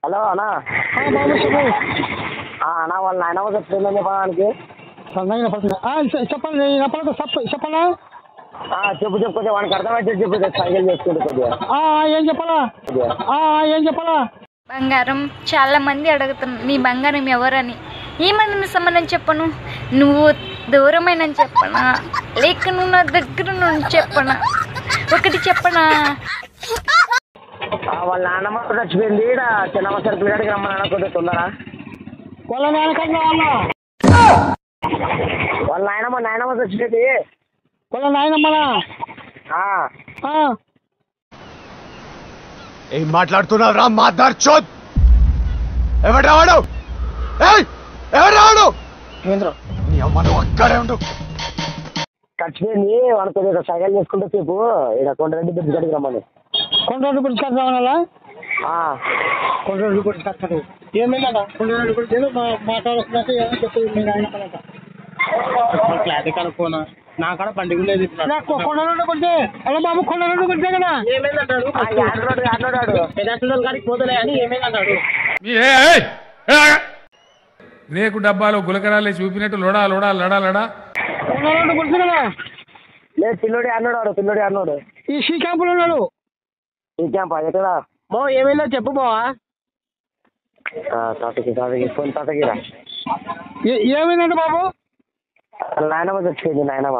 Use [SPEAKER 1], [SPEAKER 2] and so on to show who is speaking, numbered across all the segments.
[SPEAKER 1] Hello అన్నా
[SPEAKER 2] బాబు చెప్పు.
[SPEAKER 1] అన్నా వాళ్ళ నాయన చెప్తుందని చెప్పడానికి
[SPEAKER 2] చెప్పండి చెప్పండి.
[SPEAKER 1] చెప్పు చెప్పు కొద్దిగా వానికి అర్థమైతే చెప్పు సైకిల్ చేసుకుంటే కొద్దిగా
[SPEAKER 2] ఏం చెప్పాలా.
[SPEAKER 3] బంగారం చాలా మంది అడుగుతున్నారు నీ బంగారం ఎవరని. ఏమన్నా సంబంధం చెప్పను, నువ్వు దూరమైన చెప్పనా లేక నువ్వు నా దగ్గర నుండి చెప్పనా, ఒకటి చెప్పనా.
[SPEAKER 1] వాళ్ళ నాన్నమ్మ చచ్చిపోయింది ఈడ చిన్నమ్మ సరుకులు కాడికి రమ్మన్నా కొద్దిగా తొందరా.
[SPEAKER 2] వాళ్ళ
[SPEAKER 1] నాయనమ్మ చచ్చిపోయింది.
[SPEAKER 2] వాళ్ళ నాయనమ్మనా?
[SPEAKER 4] ఏం మాట్లాడుతున్నావు రా మాదార్ చోద్? ఎవడు రావాడు? ఎవరు రావాడు? నీ అమ్మ నువ్వు అక్కడే ఉండు.
[SPEAKER 1] చచ్చిపోయింది వాడు కొద్దిగా సైకిల్ చేసుకుంటే చెప్పు ఇక్కడ కొండరెడ్డి బ్రిడ్జ్ కాడికి రమ్మని.
[SPEAKER 2] కొండరెడ్డి బ్రిడ్జ్ కాడికి రావాలా? కొండరెడ్డి బ్రిడ్జ్ కాడికి ఏమైందా? కొండరెడ్డి బ్రిడ్జ్ మాట్లాడుతున్నాక ఏమో చెప్పి మీరు ఆయన క్లారిటీ కనుక్కోనా నాకాడ బండి ఉండేది. కొండరెడ్డి బ్రిడ్జ్ అలా బాబు కొండరెడ్డి బ్రిడ్జ్ కదా ఏమైందంటాడు కాడికి పోతలే అని ఏమైందంటాడు.
[SPEAKER 5] రేకు డబ్బాలు గులకరాలే చూపినట్టు లోడా లోడా లడా లడా.
[SPEAKER 2] కొండరెడ్డి బ్రిడ్జ్ కదా
[SPEAKER 1] లేదు పిల్లోడి అన్నాడు
[SPEAKER 2] ఈ షీ క్యాంపులో ఉన్నాడు.
[SPEAKER 1] ఈ క్యాంపా ఎక్కడ
[SPEAKER 2] బా ఏమైందో చెప్పు బావా.
[SPEAKER 1] తాతకి ఫోన్ తాతకిరా.
[SPEAKER 2] ఏమైందంటే బాబు?
[SPEAKER 1] నాయనమ్మ చచ్చిపోయింది. నాయనమ్మ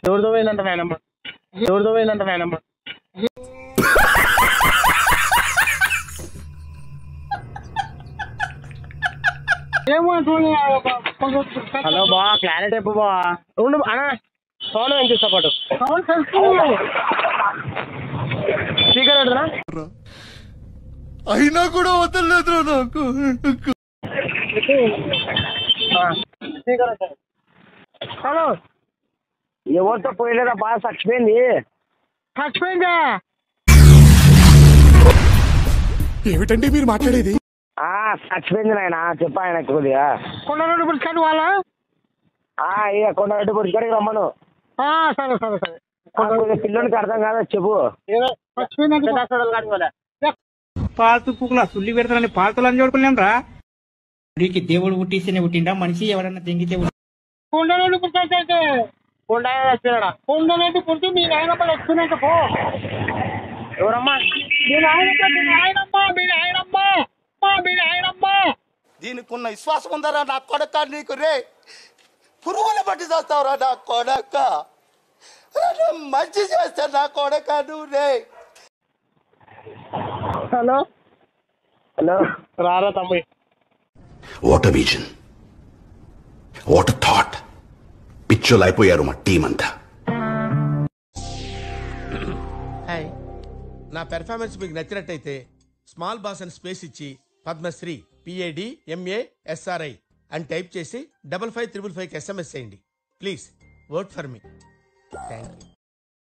[SPEAKER 2] ఎవరితో పోయిందంట నాయనమ్మ? హలో బా క్లారిటీ చెప్పు బా. ఉండు అన్నా ఫోన్ ఏం చూస్తా పాటు స్పీకర్ పెడతా.
[SPEAKER 4] అయినా కూడా వదలలేదు నాకు.
[SPEAKER 2] హలో
[SPEAKER 1] ఎవరితో పోయలేదా బాగా
[SPEAKER 2] చచ్చిపోయిందా?
[SPEAKER 4] ఏమిటండి మీరు మాట్లాడేది?
[SPEAKER 1] చచ్చిపోయింది నాయన చెప్పా ఆయన కొద్దిగా.
[SPEAKER 2] కొండరెడ్డి బ్రిడ్జ్ కాడి వాళ్ళ
[SPEAKER 1] ఇక కొండరెడ్డి బ్రిడ్జ్ కాడికి రమ్మను.
[SPEAKER 2] సరే
[SPEAKER 1] పిల్లోనికి అర్థం కాదా చెప్పు.
[SPEAKER 6] పాల్తు పుక్కుల సుల్లి పెడతానని పాల్తులని చూడుకున్నాం రా. నీకు దేవుడు పుట్టిస్తేనే పుట్టిండా మనిషి ఎవరన్నా తెంగితే
[SPEAKER 2] కొండరెడ్డి బ్రిడ్జ్ అయితే కొండరెడ్డి బ్రిడ్జ్ మీ నాయనమ్మ వచ్చినాక పో.
[SPEAKER 1] ఎవరమ్మా?
[SPEAKER 2] మీ నాయనమ్మ
[SPEAKER 4] దీనికి ఉన్న విశ్వాసం ఉందరా నా కొడక? నీకు రే పురుగులు పట్టి చేస్తావురా నా కొడక. మంచి చేస్తా నా కొడక నువ్వు రే.
[SPEAKER 2] హలో రారా తమ్ముడు.
[SPEAKER 7] What a vision, what a thought. పిచ్చోలు అయిపోయారు మా టీం అంతా.
[SPEAKER 8] హాయ్, నా పెర్ఫార్మెన్స్ మీకు నచ్చినట్టయితే స్మాల్ బాస్ అని స్పేస్ ఇచ్చి పద్మశ్రీ PADMASRI అని టైప్ చేసి 5555 SMS చేయండి. Please vote for me. Thank you.